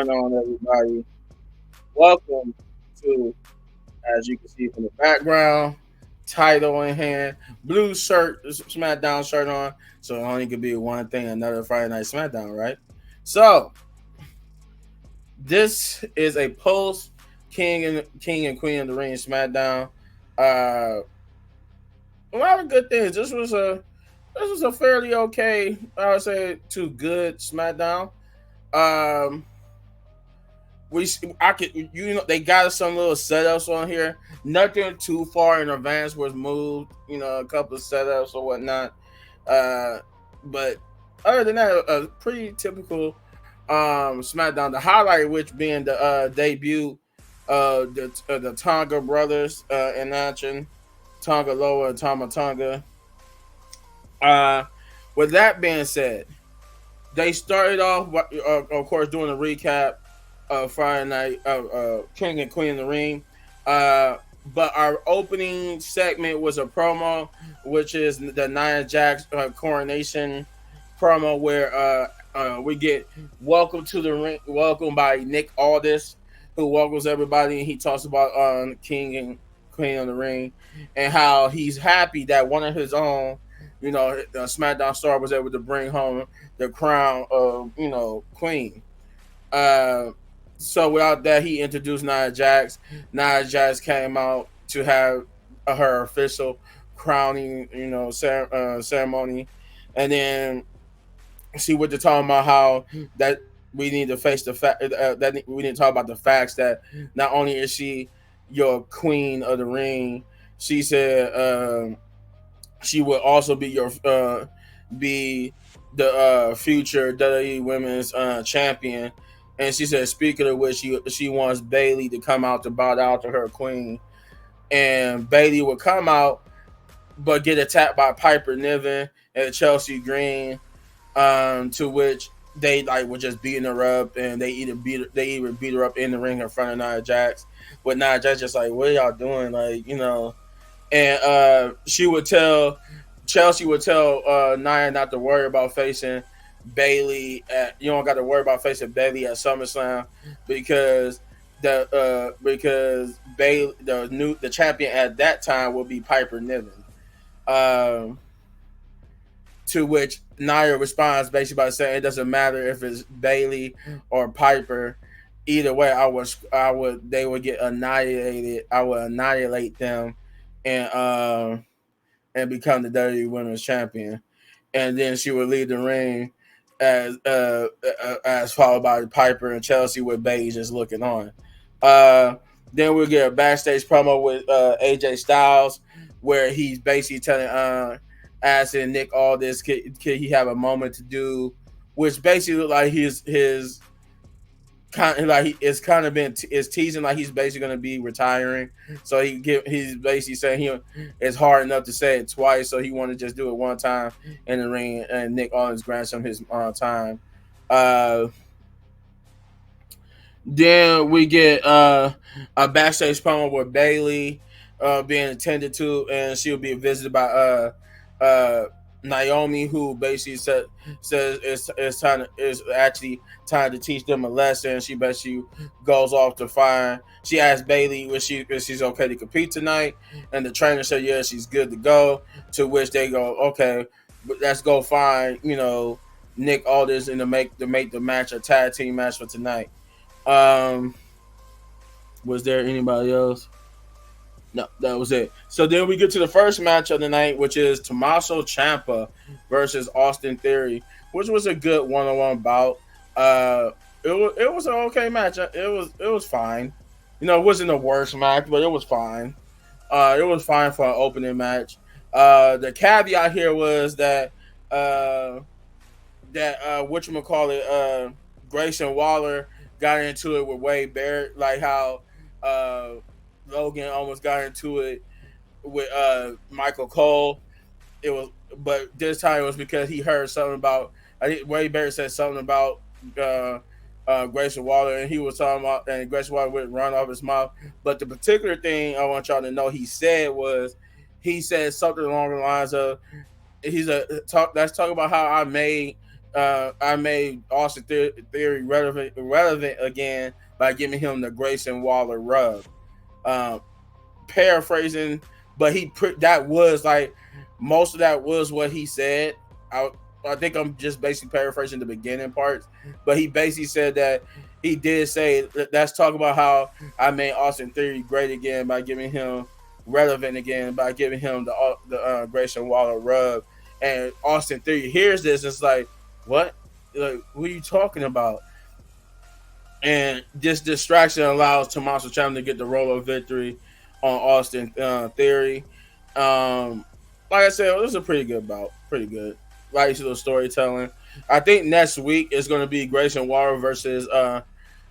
going on, everybody? Welcome to, as you can see from the background, title in hand, blue shirt, Smackdown shirt on. So it only could be one thing, another Friday Night Smackdown, right? So this is a post King and Queen of the Ring Smackdown. Uh, a lot of good things. This was a fairly okay, I would say, to good Smackdown. Um, I could they got some little setups on here. Nothing too far in advance was moved. A couple of setups or whatnot. Uh, but other than that, a pretty typical SmackDown. The highlight, which being the debut, the Tonga brothers in action, Tonga Loa and Tama Tonga. Uh, with that being said, they started off, of course, doing a recap of Friday Night King and Queen of the Ring. But our opening segment was a promo, which is the Nia Jax coronation promo, where we get welcome to the ring, welcome by Nick Aldis, who welcomes everybody, and he talks about King and Queen of the Ring and how he's happy that one of his own, the SmackDown star was able to bring home the crown of Queen. Uh, so without that, he introduced Nia Jax. Nia Jax came out to have her official crowning, ceremony, and then she went to talk about how that we need to face the fact that we need to talk about the facts that not only is she your queen of the ring, she said she will also be your be the future WWE Women's Champion. And she said, speaking of which, she wants Bayley to come out to bow down to her queen. And Bayley would come out, but get attacked by Piper Niven and Chelsea Green, to which they were just beating her up, and they even beat her up in the ring in front of Nia Jax. But Nia Jax just like, what are y'all doing? And Chelsea would tell Nia not to worry about facing Bayley you don't got to worry about facing Bayley at SummerSlam because Bayley the champion at that time will be Piper Niven. To which Nia responds basically by saying it doesn't matter if it's Bayley or Piper. Either way, they would get annihilated. I would annihilate them and become the WWE Women's Champion. And then she would leave the ring as followed by Piper and Chelsea with Bayley just looking on. Then we'll get a backstage promo with AJ Styles where he's basically telling asking Nick all this could he have a moment to do, which basically looked like his kind of like it's kind of been is teasing like he's basically going to be retiring. So he's basically saying it's hard enough to say it twice, so he wanted to just do it one time in the ring, and Nick Aldis grants him his time. Then we get a backstage promo with Bayley being attended to, and she'll be visited by Naomi, who basically says it's actually time to teach them a lesson. She basically goes off to find. She asks Bayley if she's okay to compete tonight, and the trainer said she's good to go. To which they go, okay, but let's go find Nick Aldis and to make the match a tag team match for tonight. Was there anybody else? No, that was it. So then we get to the first match of the night, which is Tommaso Ciampa versus Austin Theory, which was a good one-on-one bout. It was an okay match. It was fine. It wasn't the worst match, but it was fine. It was fine for an opening match. The caveat here was that whatchamacallit, Grayson Waller got into it with Wade Barrett, like how Logan almost got into it with Michael Cole. But this time it was because he heard something about. I think Wade Barrett said something about Grayson Waller, and he was talking about, and Grayson Waller would run off his mouth. But the particular thing I want y'all to know, he said something along the lines of, let's talk about how I made I made Austin Theory relevant again by giving him the Grayson Waller rub. Um, Paraphrasing, but that was like most of that was what he said. I I think I'm just basically paraphrasing the beginning parts, but he basically said that he did say, let's talk about how I made Austin Theory great again by giving him relevant again by giving him the Grayson Waller rub. And Austin Theory hears this, it's like, what? Like, what are you talking about? And this distraction allows Tommaso Ciampa to get the roll of victory on Austin Theory. Like I said, it was a pretty good bout. Pretty good. Nice little storytelling. I think next week is going to be Grayson Waller versus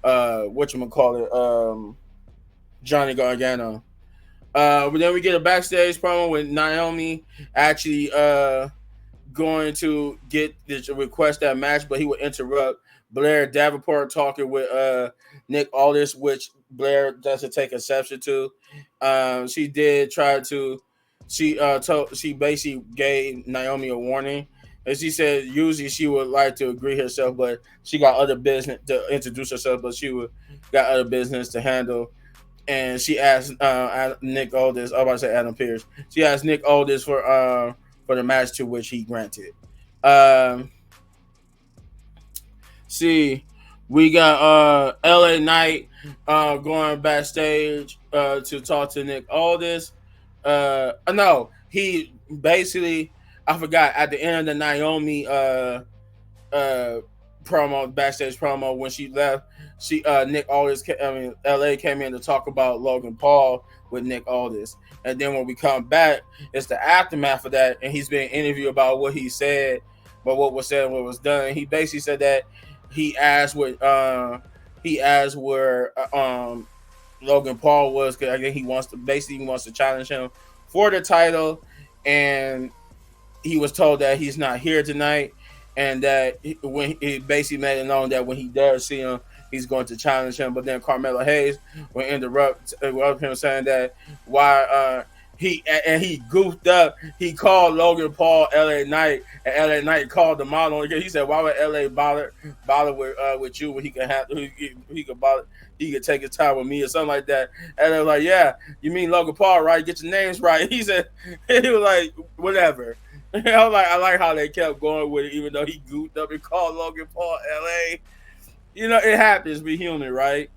whatchamacallit, Johnny Gargano. But then we get a backstage promo with Naomi actually going to get this request that match, but he would interrupt Blair Davenport talking with Nick Aldis, which Blair doesn't take exception to. She did try to. She basically gave Naomi a warning, and she said usually she would like to agree herself, but she got other business to introduce herself, but she got other business to handle. And she asked Nick Aldis. I was about to say Adam Pearce. She asked Nick Aldis for the match, to which he granted. See, we got LA Knight going backstage to talk to Nick Aldis. No, he basically, I forgot, at the end of the Naomi promo, backstage promo, when she left, Nick Aldis, LA came in to talk about Logan Paul with Nick Aldis. And then when we come back, it's the aftermath of that, and he's being interviewed about what he said, but what was said and what was done. He basically said that he asked where Logan Paul was, because I think he wants to challenge him for the title, and he was told that he's not here tonight, and that when he basically made it known that when he does see him, he's going to challenge him. But then Carmelo Hayes will interrupt him, saying that why he goofed up. He called Logan Paul LA Knight, and LA Knight called him out on it. He said, "Why would LA bother with you when he could take his time with me or something like that?" And I was like, "Yeah, you mean Logan Paul, right? Get your names right." He said, he was like, "Whatever." I like how they kept going with it, even though he goofed up and called Logan Paul LA. You know, it happens. Be human, right?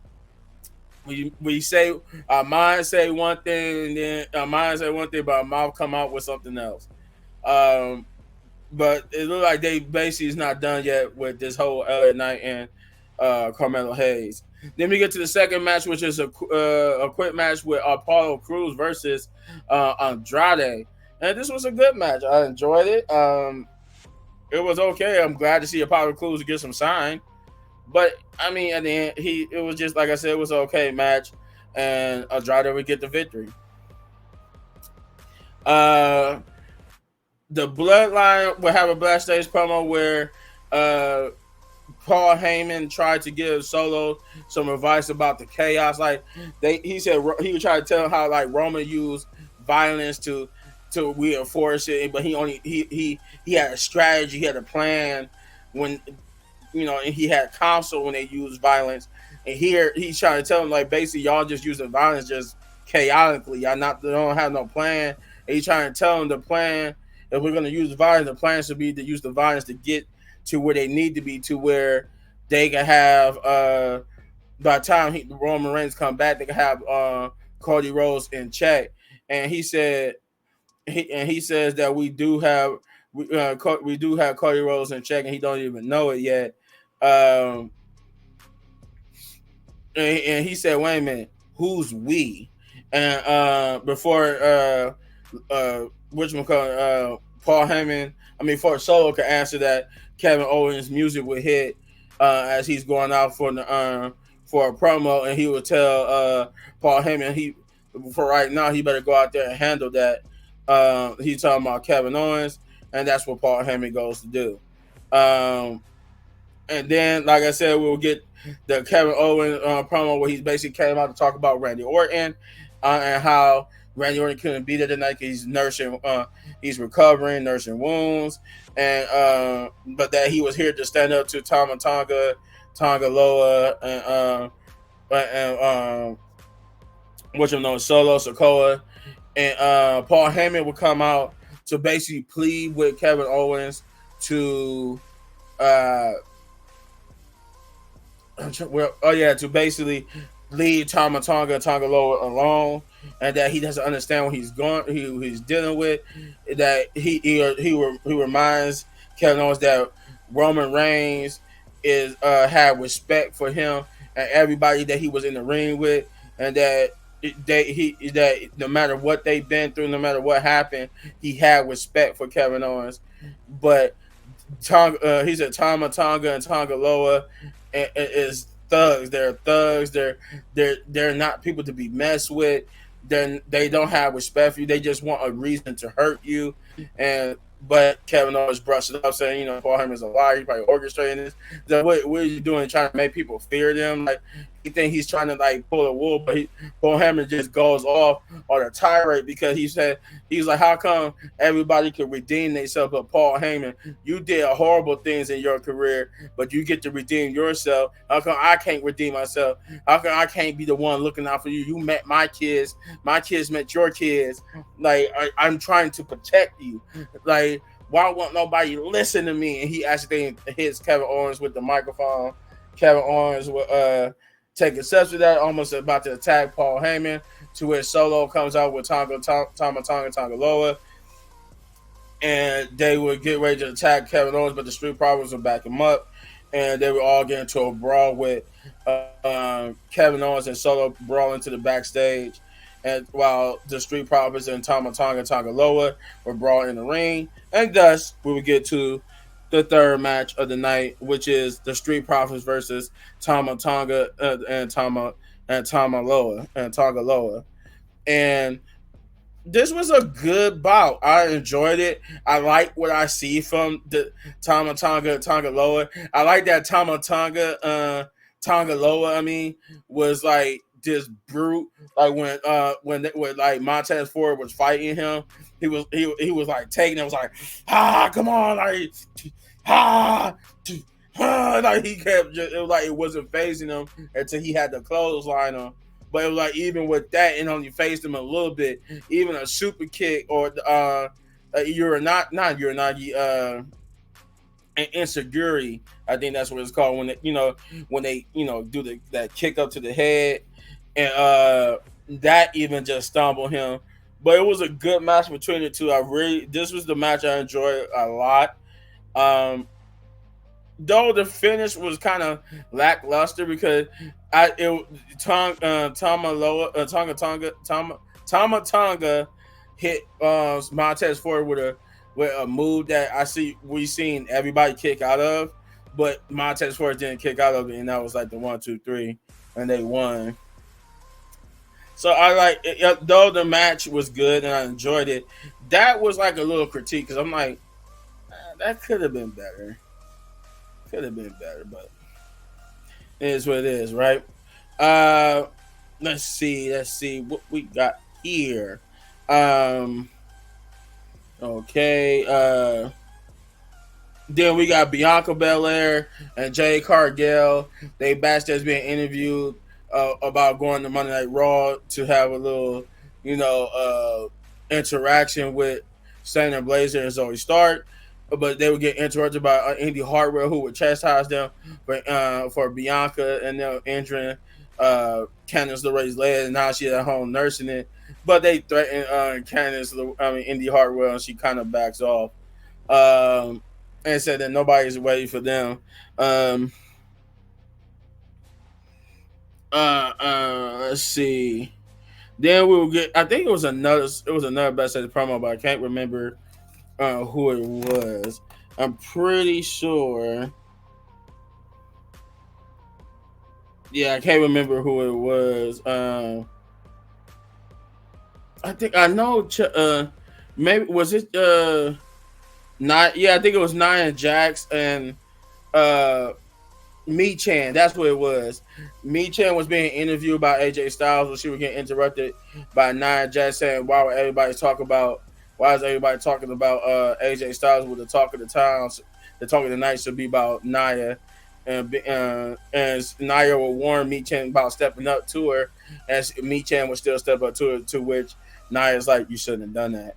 We say our mind say one thing, and then our mind say one thing, but our mouth come out with something else. But it looks like they basically is not done yet with this whole LA Knight and Carmelo Hayes. Then we get to the second match, which is a quick match with Apollo Crews versus Andrade, and this was a good match. I enjoyed it. It was okay. I'm glad to see Apollo Crews get some shine. But I mean, at the end, it was just like I said, it was an okay match, and Andrade would get the victory. The Bloodline will have a backstage promo where Paul Heyman tried to give Solo some advice about the chaos. Like he said, he was trying to tell him how like Roman used violence to reinforce it, but he had a strategy, he had a plan when. And he had counsel when they used violence. And here he's trying to tell them, like, basically, y'all just using violence just chaotically. Y'all don't have no plan. And he's trying to tell them the plan, if we're going to use violence, the plan should be to use the violence to get to where they need to be, to where they can have, by the time Roman Reigns come back, they can have Cody Rhodes in check. And he said, he says that we do have Cody Rhodes in check, and he don't even know it yet. And he said, "Wait a minute, who's we?" And before Paul Heyman, before Solo could answer that, Kevin Owens' music would hit as he's going out for a promo, and he would tell Paul Heyman for right now he better go out there and handle that. He's talking about Kevin Owens, and that's what Paul Heyman goes to do. And then, like I said, we'll get the Kevin Owens promo where he basically came out to talk about Randy Orton. and how Randy Orton couldn't be there tonight because he's recovering, nursing wounds, and but that he was here to stand up to Tama Tonga Loa, and which I'm known Solo Sikoa, and Paul Heyman would come out to basically plead with Kevin Owens to to basically leave Tama Tonga Loa alone, and that he doesn't understand what he's dealing with. That he reminds Kevin Owens that Roman Reigns had respect for him and everybody that he was in the ring with, and that no matter what they've been through, no matter what happened, he had respect for Kevin Owens. But he said Tama Tonga and Tonga Loa is thugs. They're thugs. They're not people to be messed with. They don't have respect for you. They just want a reason to hurt you. But Kevin Owens brushed it up, saying, Paul Heyman's a liar. He's probably orchestrating this. What are you doing, trying to make people fear them? Like, you think he's trying to pull a wool, but Paul Heyman just goes off on a tirade because he's like, how come everybody can redeem themselves, but Paul Heyman, you did horrible things in your career, but you get to redeem yourself. How come I can't redeem myself? How come I can't be the one looking out for you? You met my kids met your kids. Like, I'm trying to protect you. Like, why won't nobody listen to me? And he actually hits Kevin Owens with the microphone. Kevin Owens will take steps with that, almost about to attack Paul Heyman, to where Solo comes out with Tama Tonga Loa, and they would get ready to attack Kevin Owens, but the Street Profits would back him up, and they would all get into a brawl with Kevin Owens and Solo brawl into the backstage, and while the Street Profits and Tama Tonga Loa were brawling in the ring, and thus we would get to the third match of the night, which is the Street Profits versus Tama Tonga and Tonga Loa. And this was a good bout. I enjoyed it. I like what I see from the Tama Tonga Loa. I like that Tama Tonga Loa, was like this brute. Like when like Montez Ford was fighting him, he was like taking it, was like, come on, like, like he kept it was like it wasn't phasing him until he had the clothesline on. But it was like, even with that, it only phased him a little bit. Even a super kick or an insecurity, I think that's what it's called, when they do that kick up to the head, and that even just stumbled him. But it was a good match between the two. This was the match I enjoyed a lot. Though the finish was kind of lackluster because Tama Tonga hit Montez Ford with a move that we seen everybody kick out of, but Montez Ford didn't kick out of it, and that was like the 1, 2, 3, and they won. So I like it, though the match was good and I enjoyed it. That was like a little critique because I'm like, that could have been better. But it is what it is, right? Let's see what we got here. Okay. Then we got Bianca Belair and Jade Cargill. They backstage being interviewed about going to Monday Night Raw to have a little, interaction with Shayna Baszler and Zoe Stark. But they would get interrupted by Indy Hartwell, who would chastise them for Bianca and them injuring Candice LeRae's leg, and now she's at home nursing it. But they threaten Indy Hartwell, and she kind of backs off and said that nobody's ready for them. Let's see. Then we will get. I think it was another backstage promo, but I can't remember who it was. I'm pretty sure. Yeah, I can't remember who it was. I think I know. Maybe was it not? Yeah, I think it was Nia Jax and Me Chan, that's what it was. Me Chan was being interviewed by AJ Styles when she was getting interrupted by Nia Jax saying, why is everybody talking about AJ Styles with the talk of the towns? The talk of the night should be about Nia. And Nia will warn Me Chan about stepping up to her, and Me Chan would still step up to her, to which Nia's like, you shouldn't have done that.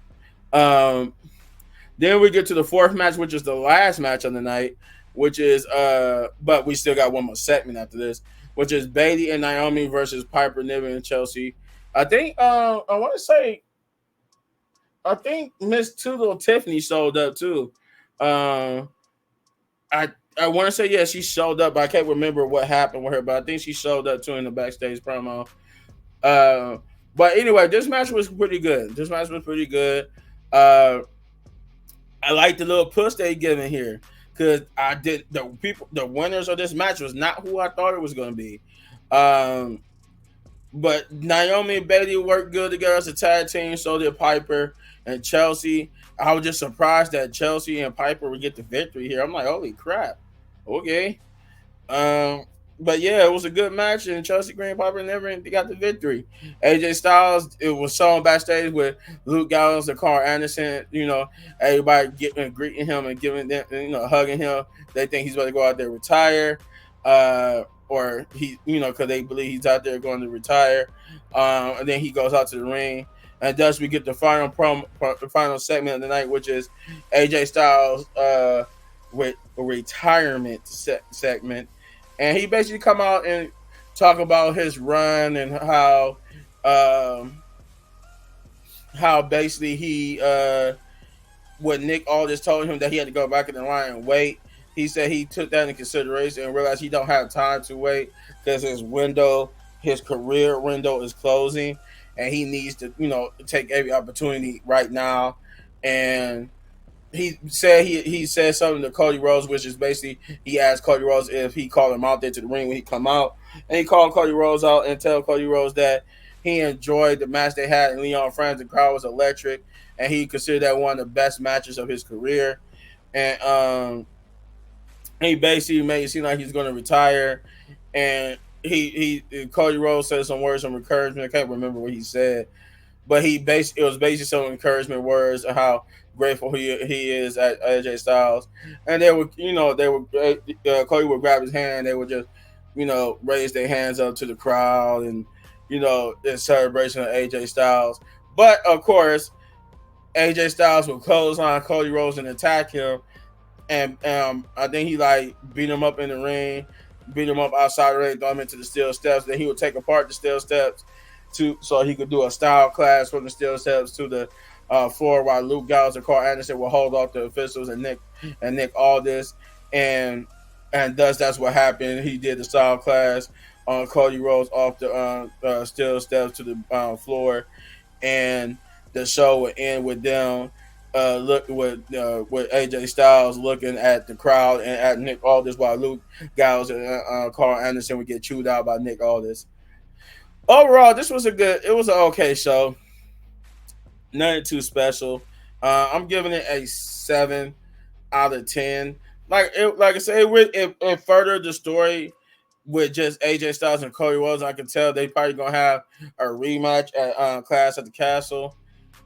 Then we get to the fourth match, which is the last match of the night, which is but we still got one more segment after this, which is Bayley and Naomi versus Piper Niven and Chelsea. I think I think Miss Two Tiffany showed up too. Um, I want to say yeah, she showed up, but I can't remember what happened with her. But I think she showed up too in the backstage promo. Uh, but anyway, this match was pretty good. Uh, I like the little push they giving here because the winners of this match was not who I thought it was going to be. But Naomi and Bayley worked good together as a tag team. So did Piper and Chelsea. I was just surprised that Chelsea and Piper would get the victory here. I'm like, holy crap. Okay. Um, but yeah, it was a good match, and Chelsea Green Piper never got the victory. AJ Styles, it was shown backstage with Luke Gallows and Carl Anderson. Everybody greeting him and giving them, hugging him. They think he's about to go out there and retire, or he, because they believe he's out there going to retire. And then he goes out to the ring, and thus we get the final segment of the night, which is AJ Styles with a retirement segment. And he basically come out and talk about his run and how basically he what Nick Aldis told him that he had to go back in the line and wait. He said he took that into consideration and realized he don't have time to wait because his career window is closing, and he needs to take every opportunity right now. And he said something to Cody Rhodes, which is basically he asked Cody Rhodes if he called him out there to the ring when he come out, and he called Cody Rhodes out and tell Cody Rhodes that he enjoyed the match they had in Leon France. The crowd was electric, and he considered that one of the best matches of his career. And he basically made it seem like he's going to retire, and Cody Rhodes said some words of encouragement. I can't remember what he said, but it was basically some encouragement words of how grateful he is at AJ Styles. And Cody would grab his hand, they would just raise their hands up to the crowd, and in celebration of AJ Styles. But of course, AJ Styles would close on Cody Rhodes and attack him, and I think he beat him up in the ring, beat him up outside the ring, throw him into the steel steps. Then he would take apart the steel steps so he could do a style class from the steel steps to the floor, while Luke Gallows and Carl Anderson will hold off the officials and Nick Aldis, and thus that's what happened. He did the style class on Cody Rhodes off the steel steps to the floor, and the show would end with them with AJ Styles looking at the crowd and at Nick Aldis, while Luke Gallows and Carl Anderson would get chewed out by Nick Aldis. Overall, it was an okay show. Nothing too special. I'm giving it a 7 out of 10. Like I said, it furthered the story with just AJ Styles and Cody Rhodes. I can tell they probably gonna have a rematch at Clash at the Castle.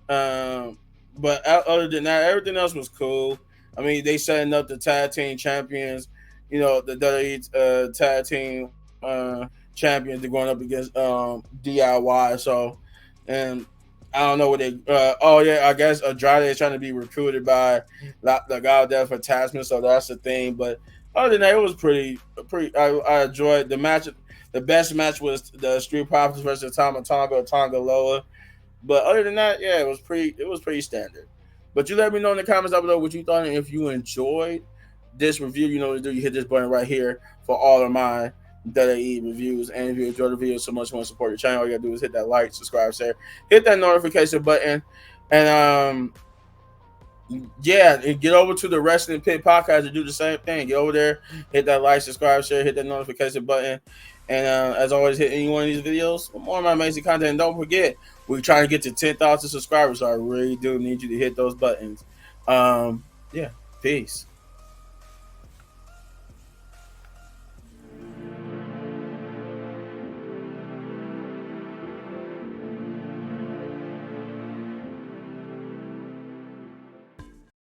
But other than that, everything else was cool. I mean, they setting up the tag team champions. The WWE tag team champions. They're going up against DIY. So, and I don't know what they. I guess Andrade is trying to be recruited by the guy there for Tasman, so that's the thing. But other than that, it was pretty. I enjoyed the match. The best match was the Street Profits versus Tonga Loa. But other than that, yeah, it was pretty standard. But you let me know in the comments down below what you thought, and if you enjoyed this review, you know what to do. You hit this button right here for all of my WWE reviews. And if you enjoyed the video so much, you want to support the channel, all you gotta do is hit that like, subscribe, share, hit that notification button, and get over to the Wrestling Pit podcast to do the same thing. Get over there, hit that like, subscribe, share, hit that notification button, and as always, hit any one of these videos for more of my amazing content. And don't forget, we're trying to get to 10,000 subscribers, so I really do need you to hit those buttons. Peace.